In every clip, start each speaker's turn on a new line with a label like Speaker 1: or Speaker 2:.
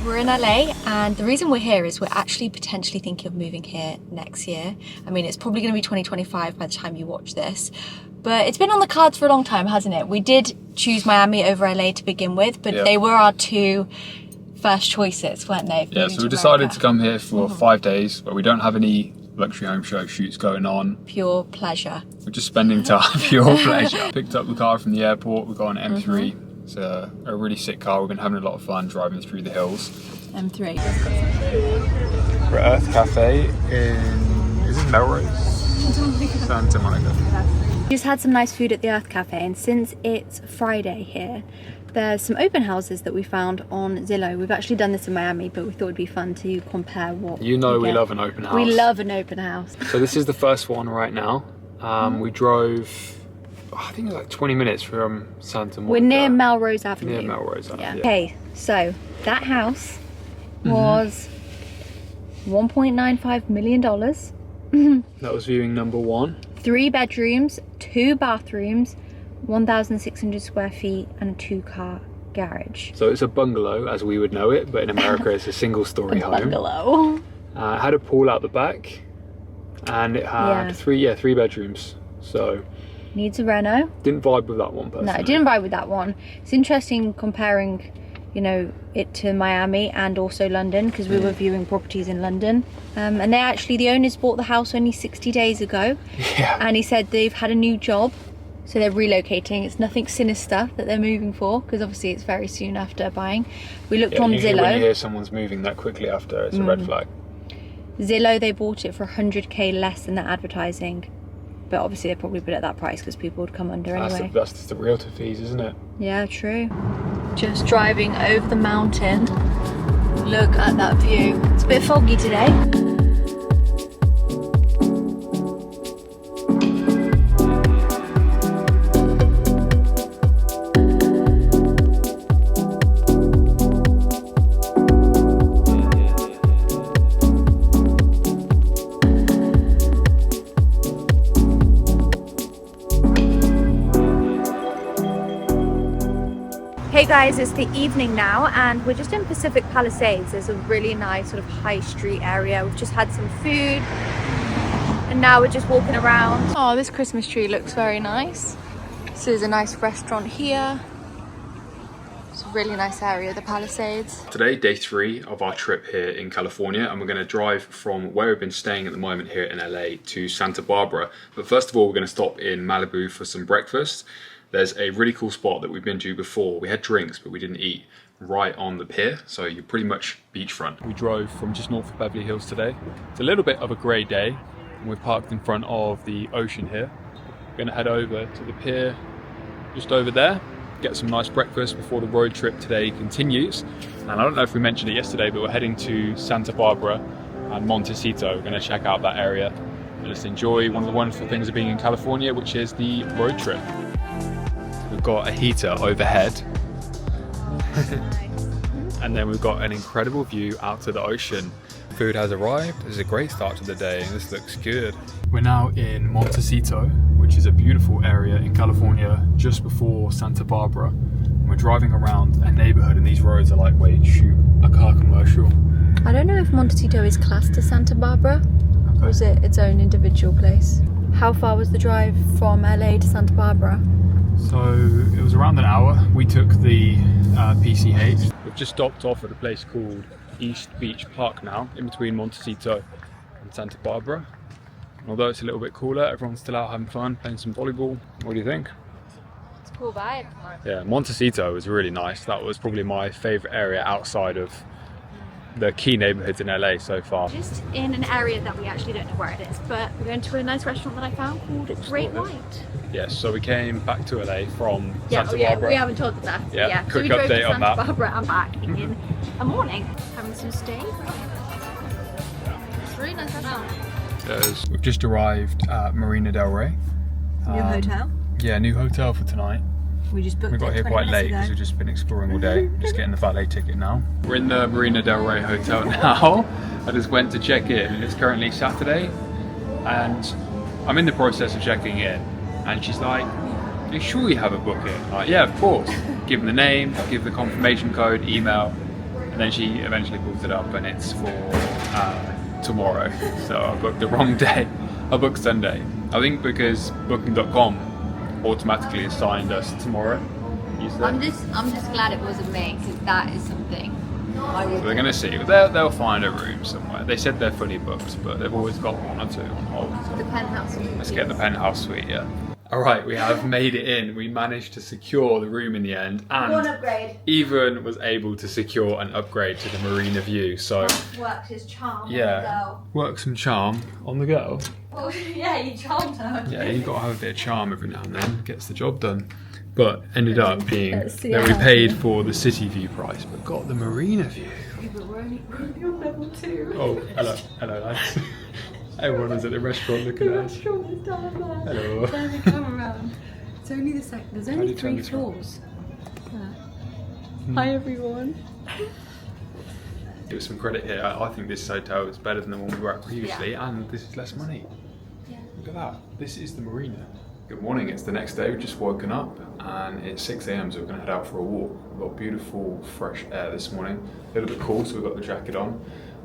Speaker 1: We're in LA, and the reason we're here is we're actually potentially thinking of moving here next year. I mean, it's probably going to be 2025 by the time you watch this, but it's been on the cards for a long time, hasn't it? We did choose Miami over LA to begin with, but they were our two first choices, weren't they?
Speaker 2: Yeah, so we decided to come here for 5 days where we don't have any luxury home show shoots going on.
Speaker 1: Pure pleasure.
Speaker 2: We're just spending time, pure pleasure. Picked up the car from the airport, we've got an M3. It's a really sick car. We've been having a lot of fun driving through the hills.
Speaker 1: M3.
Speaker 2: We're at Earth Cafe in, is it Melrose? Santa Monica.
Speaker 1: We just had some nice food at the Earth Cafe, and since it's Friday here, there's some open houses that we found on Zillow. We've actually done this in Miami, but we thought it'd be fun to compare what
Speaker 2: we love an open house.
Speaker 1: We love an open house.
Speaker 2: So this is the first one right now. We drove, I think it's like 20 minutes from Santa Monica.
Speaker 1: We're near Melrose Avenue.
Speaker 2: Near Melrose Avenue, yeah.
Speaker 1: Okay, so that house was $1.95 million.
Speaker 2: That was viewing number 1.
Speaker 1: 3 bedrooms, 2 bathrooms, 1,600 square feet, and a 2-car garage.
Speaker 2: So it's a bungalow as we would know it, but in America it's a single-story home.
Speaker 1: Bungalow.
Speaker 2: It had a pool out the back, and it had 3 bedrooms. So
Speaker 1: needs a reno.
Speaker 2: Didn't vibe with that one personally.
Speaker 1: No, didn't vibe with that one. It's interesting comparing, you know, it to Miami and also London, because we were viewing properties in London. And they actually, the owners bought the house only 60 days ago.
Speaker 2: Yeah.
Speaker 1: And he said they've had a new job, so they're relocating. It's nothing sinister that they're moving for, because obviously it's very soon after buying. We looked on Zillow.
Speaker 2: When you hear someone's moving that quickly after, it's a red flag.
Speaker 1: Zillow, they bought it for 100k less than they're advertising. But obviously they probably put it at that price because people would come under anyway.
Speaker 2: That's just the realtor fees, isn't it?
Speaker 1: Yeah, true. Just driving over the mountain. Look at that view. It's a bit foggy today. Hey guys, it's the evening now and we're just in Pacific Palisades. There's a really nice sort of high street area. We've just had some food and now we're just walking around. Oh, this Christmas tree looks very nice. So there's a nice restaurant here. It's a really nice area, the Palisades.
Speaker 2: Today, day 3 of our trip here in California, and we're going to drive from where we've been staying at the moment here in LA to Santa Barbara. But first of all, we're going to stop in Malibu for some breakfast. There's a really cool spot that we've been to before. We had drinks, but we didn't eat, right on the pier. So you're pretty much beachfront. We drove from just north of Beverly Hills today. It's a little bit of a grey day, and we've parked in front of the ocean here. We're gonna head over to the pier, just over there, get some nice breakfast before the road trip today continues. And I don't know if we mentioned it yesterday, but we're heading to Santa Barbara and Montecito. We're gonna check out that area and just enjoy one of the wonderful things of being in California, which is the road trip. We've got a heater overhead and then we've got an incredible view out to the ocean. Food has arrived. This is a great start to the day and this looks good. We're now in Montecito, which is a beautiful area in California just before Santa Barbara. And we're driving around a neighborhood and these roads are like, wait, shoot, a car commercial.
Speaker 1: I don't know if Montecito is classed as Santa Barbara or is it its own individual place. How far was the drive from LA to Santa Barbara?
Speaker 2: So it was around an hour. We took the PCH. We've just stopped off at a place called East Beach Park now, in between Montecito and Santa Barbara. And although it's a little bit cooler, everyone's still out having fun, playing some volleyball. What do you think?
Speaker 1: It's a cool vibe.
Speaker 2: Yeah, Montecito was really nice. That was probably my favourite area outside of the key neighbourhoods in LA so far.
Speaker 1: Just in an area that we actually don't know where it is, but we're going to a nice restaurant that I found called Great White.
Speaker 2: Yes, so we came back to LA from Santa Barbara.
Speaker 1: We haven't told them that.
Speaker 2: Yeah,
Speaker 1: so
Speaker 2: quick
Speaker 1: we drove
Speaker 2: update
Speaker 1: to
Speaker 2: on that.
Speaker 1: Santa Barbara and back in a morning, having some steak. It's a really nice restaurant.
Speaker 2: We've just arrived at Marina del Rey.
Speaker 1: New hotel?
Speaker 2: Yeah, new hotel for tonight.
Speaker 1: We just booked
Speaker 2: We got here quite late because we've just been exploring all day. Just getting the valet ticket now. We're in the Marina del Rey hotel now. I just went to check in. It's currently Saturday and I'm in the process of checking in. And she's like, are you sure you have a booking? I'm like, yeah, of course. Give them the name, give the confirmation code, email. And then she eventually pulls it up and it's for tomorrow. So I booked the wrong day. I booked Sunday. I think because booking.com automatically assigned us tomorrow.
Speaker 1: I'm just glad it wasn't me, because that is something I would.
Speaker 2: So they're going to see. They'll find a room somewhere. They said they're fully booked, but they've always got one or two on hold.
Speaker 1: The penthouse suite.
Speaker 2: Let's get the penthouse suite, yeah. Alright, we have made it in. We managed to secure the room in the end, and
Speaker 1: one upgrade.
Speaker 2: even was able to secure an upgrade to the Marina view. So
Speaker 1: works his charm.
Speaker 2: yeah, work some charm on the go.
Speaker 1: Well, yeah, you charmed her.
Speaker 2: Yeah, you got to have a bit of charm every now and then. Gets the job done. But ended up being that we paid for the city view price, but got the Marina view.
Speaker 1: Yeah, but we're only on level 2.
Speaker 2: Oh, hello lads. Everyone is at the restaurant looking at us.
Speaker 1: The restaurant is down there.
Speaker 2: Hello.
Speaker 1: Turn the camera around. It's only the second. There's only 3 floors. Hi everyone.
Speaker 2: Give us some credit here. I think this hotel is better than the one we were at previously, and this is less money.
Speaker 1: Yeah.
Speaker 2: Look at that. This is the Marina. Good morning. It's the next day. We've just woken up, and it's 6 a.m. So we're going to head out for a walk. We've got beautiful fresh air this morning. A little bit cool, so we've got the jacket on.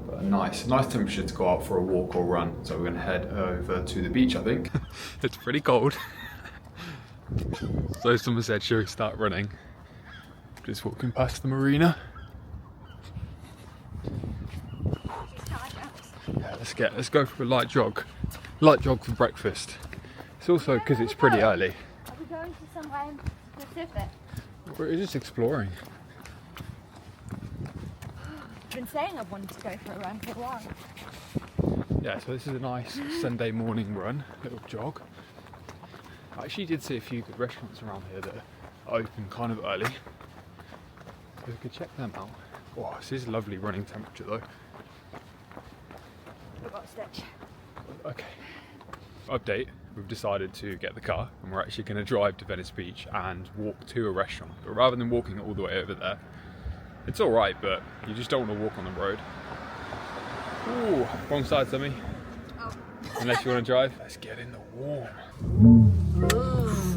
Speaker 2: But a nice temperature to go out for a walk or run. So we're going to head over to the beach, I think. It's pretty cold. So someone said, should we start running? Just walking past the Marina. Yeah, let's go for a light jog. Light jog for breakfast. It's also because it's pretty early.
Speaker 1: Are we going to somewhere specific?
Speaker 2: We're just exploring.
Speaker 1: I've been saying I wanted to go for a run for a while.
Speaker 2: Yeah, so this is a nice Sunday morning run, little jog. I actually did see a few good restaurants around here that are open kind of early. So we could check them out. Oh, this is lovely running temperature though.
Speaker 1: I've got a stitch.
Speaker 2: Okay. Update, we've decided to get the car and we're actually going to drive to Venice Beach and walk to a restaurant. But rather than walking all the way over there, it's alright, but you just don't want to walk on the road. Ooh, wrong side, Sammy.
Speaker 1: Oh.
Speaker 2: Unless you want to drive. Let's get in the warm.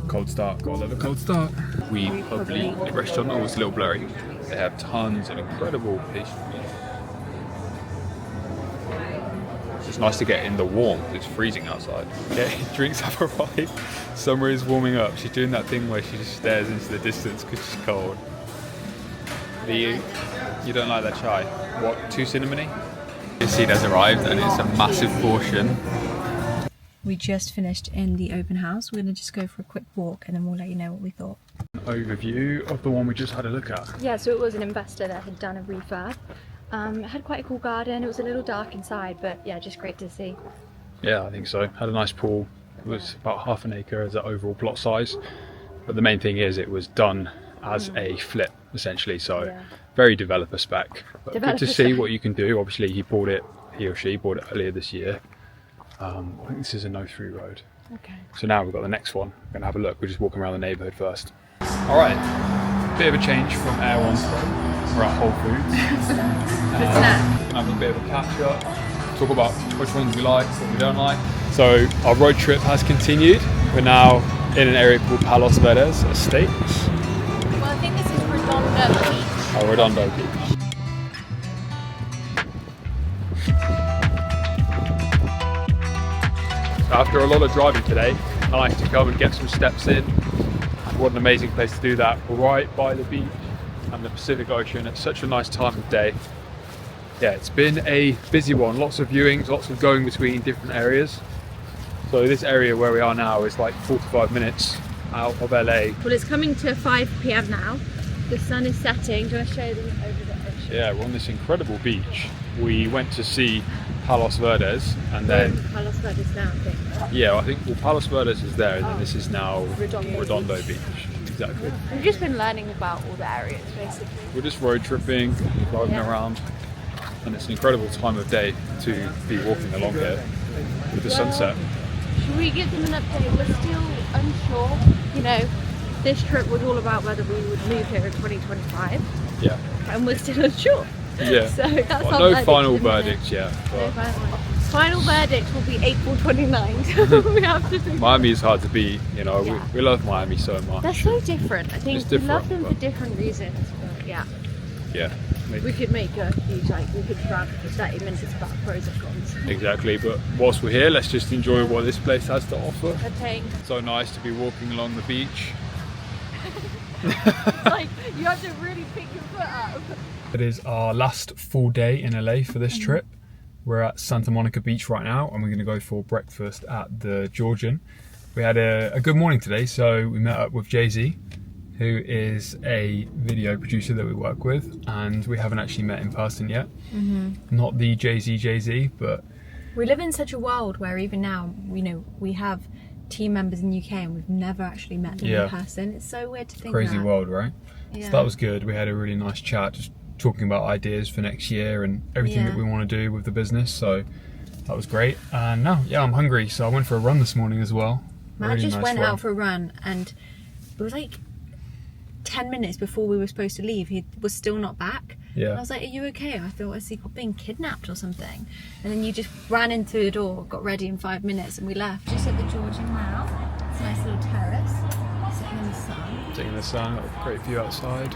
Speaker 2: Cold start, gotta love a cold start. We probably, the restaurant was a little blurry. They have tons of incredible pastries. It's nice to get in the warm, it's freezing outside. Okay, drinks have arrived. Summer is warming up. She's doing that thing where she just stares into the distance because she's cold. You don't like that chai? What, too cinnamony? This seat has arrived and it's a massive portion.
Speaker 1: We just finished in the open house. We're going to just go for a quick walk and then we'll let you know what we thought.
Speaker 2: Overview of the one we just had a look at.
Speaker 1: Yeah, so it was an investor that had done a refurb. It had quite a cool garden. It was a little dark inside, but yeah, just great to see.
Speaker 2: Yeah, I think so. Had a nice pool. It was about half an acre as an overall plot size. But the main thing is it was done as a flip, essentially. So
Speaker 1: yeah.
Speaker 2: Very developer spec. But
Speaker 1: Developer
Speaker 2: good to see
Speaker 1: spec.
Speaker 2: what you can do. Obviously, he or she bought it earlier this year. I think this is a no-through road.
Speaker 1: Okay.
Speaker 2: So now we've got the next one. We're going to have a look. We're just walking around the neighbourhood first. All right. Bit of a change from Air One. We're at Whole Foods. Have a bit of a catch up, talk about which ones we like, what we don't like. So our road trip has continued. We're now in an area called Palisades Estate.
Speaker 1: Well, I think this is Redondo Beach.
Speaker 2: Oh, Redondo Beach. So after a lot of driving today, nice to come and get some steps in. What an amazing place to do that. We're right by the beach and the Pacific Ocean at such a nice time of day. Yeah, it's been a busy one, lots of viewings, lots of going between different areas. So this area where we are now is like 45 minutes out of LA.
Speaker 1: Well, it's coming to 5 p.m. now. The sun is setting. Do you want to show them over the ocean?
Speaker 2: Yeah, we're on this incredible beach. We went to see Palos Verdes and then...
Speaker 1: Palos Verdes now, I think.
Speaker 2: Yeah, I think Palos Verdes is there and then this is now
Speaker 1: Redondo
Speaker 2: Beach. Exactly.
Speaker 1: We've just been learning about all the areas, basically.
Speaker 2: We're just road tripping, driving around. And it's an incredible time of day to be walking along here with the sunset.
Speaker 1: Should we give them an update? We're still unsure. You know, this trip was all about whether we would move here in 2025.
Speaker 2: Yeah.
Speaker 1: And we're still unsure.
Speaker 2: Yeah.
Speaker 1: So that's
Speaker 2: well, no final verdict yet.
Speaker 1: No final verdict will be April 29th. We have to think.
Speaker 2: Miami is hard to beat, you know. Yeah. We love Miami so much.
Speaker 1: They're so different. I think we love them for different reasons. But yeah.
Speaker 2: Yeah. exactly.
Speaker 1: We could make a huge, we could rant for 30 minutes about pros and cons.
Speaker 2: Exactly, but whilst we're here, let's just enjoy what this place has to offer.
Speaker 1: I think.
Speaker 2: So nice to be walking along the beach.
Speaker 1: It's like, you have to really pick your foot up.
Speaker 2: It is our last full day in LA for this trip. We're at Santa Monica Beach right now, and we're going to go for breakfast at the Georgian. We had a good morning today, so we met up with Jay-Z, who is a video producer that we work with, and we haven't actually met in person yet. Not the Jay-Z, but...
Speaker 1: We live in such a world where even now, you know, we have team members in the UK and we've never actually met them in person. It's so weird to think
Speaker 2: crazy
Speaker 1: that.
Speaker 2: world, right?
Speaker 1: Yeah.
Speaker 2: So that was good. We had a really nice chat, just talking about ideas for next year and everything that we want to do with the business, so that was great. And now, I'm hungry, so I went for a run this morning as well.
Speaker 1: Matt just went out for a run, and it was like 10 minutes before we were supposed to leave. He was still not back.
Speaker 2: Yeah.
Speaker 1: And I was like, are you okay? I thought, is he being kidnapped or something? And then you just ran in through the door, got ready in 5 minutes, and we left. Just at the Georgian now. It's a nice little terrace, sitting in the sun.
Speaker 2: Sitting in the sun, got a great view outside.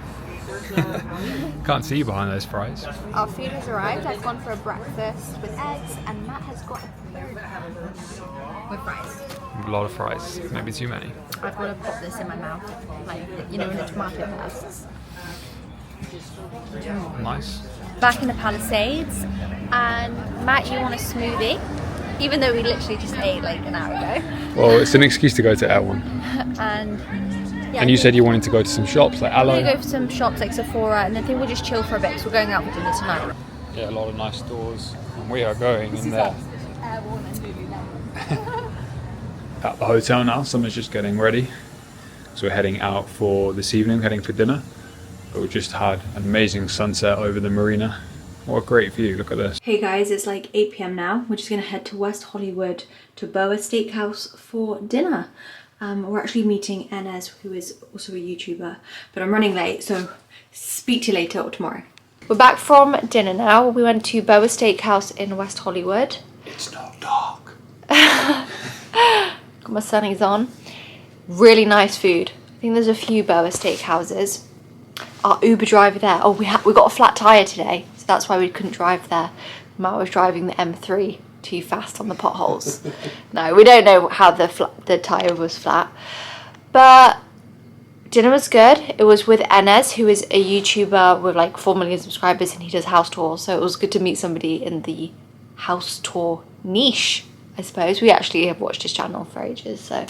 Speaker 2: Can't see you behind those fries.
Speaker 1: Our food has arrived. I've gone for a breakfast with eggs, and Matt has got a burger with fries.
Speaker 2: A lot of fries, maybe too many.
Speaker 1: I've got to pop this in my mouth, like, you know, when the tomato bursts.
Speaker 2: Nice.
Speaker 1: Back in the Palisades, and Matt, you want a smoothie? Even though we literally just ate like an hour ago.
Speaker 2: Well, it's an excuse to go to L1.
Speaker 1: And yeah,
Speaker 2: and you said you wanted to go to some shops like Aloe.
Speaker 1: We're going to go for some shops like Sephora, and I think we'll just chill for a bit because we're going out for dinner tonight.
Speaker 2: Yeah, a lot of nice stores, and we are going in there. At the hotel now, someone's just getting ready. So we're heading out for this evening, heading for dinner. But we just had an amazing sunset over the marina. What a great view, look at this.
Speaker 1: Hey guys, it's like 8 p.m. now. We're just going to head to West Hollywood to Boa Steakhouse for dinner. We're actually meeting Enes, who is also a YouTuber, but I'm running late, so speak to you later or tomorrow. We're back from dinner now. We went to Boa Steakhouse in West Hollywood.
Speaker 2: It's not dark.
Speaker 1: Got my sunnies on. Really nice food. I think there's a few Boa Steakhouses. Our Uber driver there. Oh, we got a flat tire today, so that's why we couldn't drive there. Matt was driving the M3 too fast on the potholes. No, we don't know how the tire was flat, but dinner was good. It was with Enes, who is a YouTuber with like 4 million subscribers, and he does house tours. So it was good to meet somebody in the house tour niche, I suppose. We actually have watched his channel for ages, so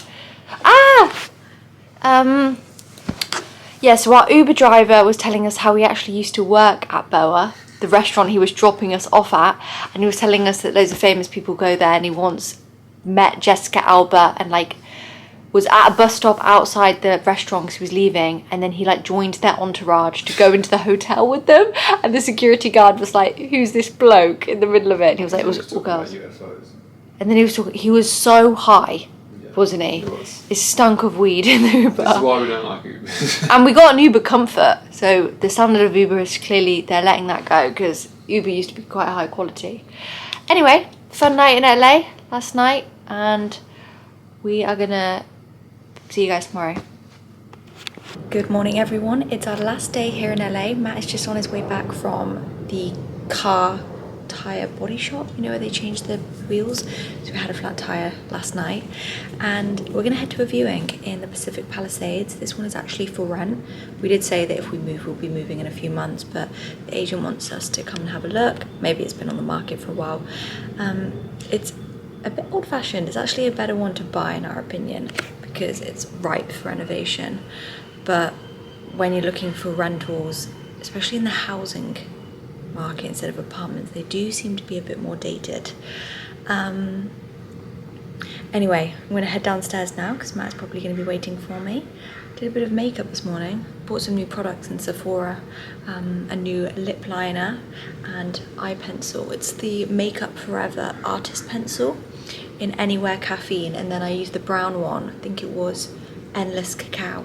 Speaker 1: yeah, so our Uber driver was telling us how he actually used to work at Boa, the restaurant he was dropping us off at, and he was telling us that loads of famous people go there, and he once met Jessica Alba and like was at a bus stop outside the restaurant because he was leaving, and then he like joined their entourage to go into the hotel with them, and the security guard was like, who's this bloke in the middle of it? And he was like, it was all girls. And then he was talking, he was so high, wasn't he? It stunk of weed in the Uber.
Speaker 2: This is why we don't like Uber.
Speaker 1: And we got an Uber Comfort, so the standard of Uber is clearly, they're letting that go because Uber used to be quite high quality. Anyway, fun night in LA last night, and we are gonna see you guys tomorrow. Good morning everyone, it's our last day here in LA. Matt is just on his way back from the car tire body shop, you know, where they change the wheels. So we had a flat tire last night, and we're gonna head to a viewing in the Pacific Palisades. This one is actually for rent. We did say that if we move, we'll be moving in a few months, but the agent wants us to come and have a look. Maybe it's been on the market for a while. It's a bit old-fashioned. It's actually a better one to buy in our opinion because it's ripe for renovation. But when you're looking for rentals, especially in the housing market instead of apartments, they do seem to be a bit more dated. Anyway, I'm gonna head downstairs now because Matt's probably gonna be waiting for me. Did a bit of makeup this morning, bought some new products in Sephora, a new lip liner and eye pencil. It's the Makeup Forever Artist Pencil in Anywhere Caffeine, and then I used the brown one, I think it was Endless Cacao.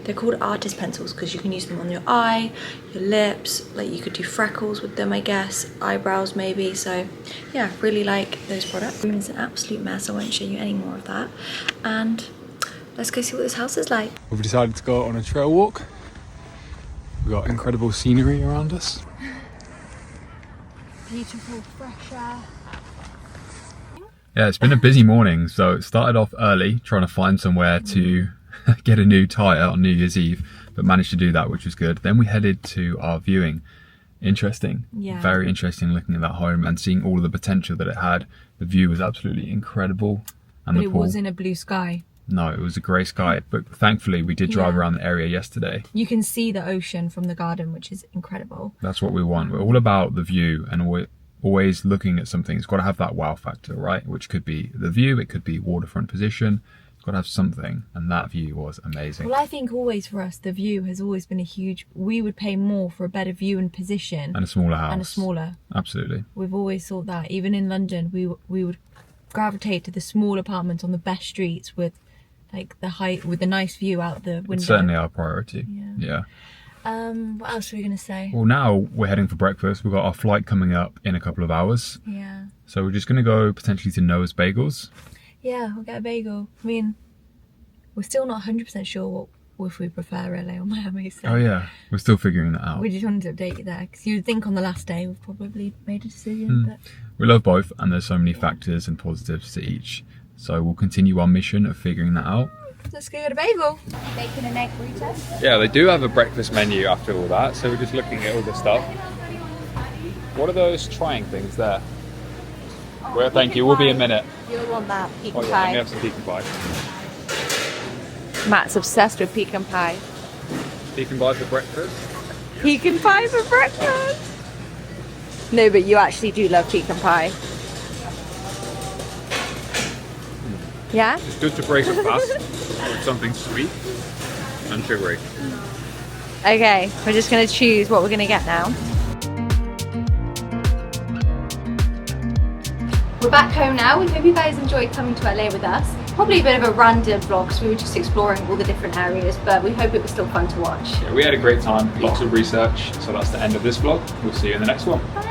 Speaker 1: They're called artist pencils because you can use them on your eye, your lips, like you could do freckles with them, I guess, eyebrows maybe. So yeah, really like those products. The room is an absolute mess, I won't show you any more of that. And let's go see what this house is like.
Speaker 2: We've decided to go on a trail walk. We've got incredible scenery around us.
Speaker 1: Beautiful fresh air.
Speaker 2: Yeah, it's been a busy morning. So it started off early trying to find somewhere to get a new tyre on New Year's Eve, but managed to do that, which was good. Then we headed to our viewing. Interesting.
Speaker 1: Yeah.
Speaker 2: Very interesting looking at that home and seeing all of the potential that it had. The view was absolutely incredible. And
Speaker 1: But
Speaker 2: the
Speaker 1: it
Speaker 2: pool.
Speaker 1: was in a blue sky.
Speaker 2: No, it was a grey sky, but thankfully we did drive around the area yesterday.
Speaker 1: You can see the ocean from the garden, which is incredible.
Speaker 2: That's what we want. We're all about the view, and we're always looking at something. It's got to have that wow factor, right? Which could be the view, it could be waterfront position. It's got to have something, and that view was amazing.
Speaker 1: Well, I think always for us, the view has always been a huge... We would pay more for a better view and position.
Speaker 2: And a smaller house.
Speaker 1: And a smaller.
Speaker 2: Absolutely.
Speaker 1: We've always thought that. Even in London, we would gravitate to the small apartments on the best streets with like the height, with the nice view out the window.
Speaker 2: It's certainly our priority. Yeah.
Speaker 1: What else were we going to say?
Speaker 2: Well, now we're heading for breakfast. We've got our flight coming up in a couple of hours.
Speaker 1: Yeah.
Speaker 2: So we're just going to go potentially to Noah's Bagels.
Speaker 1: Yeah, we'll get a bagel. I mean, we're still not 100% sure if we prefer LA or Miami. So
Speaker 2: Oh yeah, we're still figuring that out.
Speaker 1: we just wanted to update you there, because you'd think on the last day we've probably made a decision. But
Speaker 2: We love both, and there's so many factors and positives to each. So we'll continue our mission of figuring that out.
Speaker 1: let's go get a bagel. Bacon and egg burrito.
Speaker 2: Yeah, they do have a breakfast menu after all that, so we're just looking at all the stuff. What are those trying things there? Well, thank you, we'll be a minute.
Speaker 1: You'll want that pecan
Speaker 2: Oh yeah, let me have some pecan pie.
Speaker 1: Matt's obsessed with pecan pie.
Speaker 2: Pecan pie for breakfast?
Speaker 1: Pecan pie for breakfast? No, but you actually do love pecan pie. Yeah?
Speaker 2: It's good to break a fast with something sweet and sugary.
Speaker 1: Okay, we're just going to choose what we're going to get now. We're back home now. We hope you guys enjoyed coming to LA with us. Probably a bit of a random vlog because we were just exploring all the different areas, but we hope it was still fun to watch.
Speaker 2: Yeah, we had a great time, lots of research, so that's the end of this vlog. We'll see you in the next one.
Speaker 1: Bye.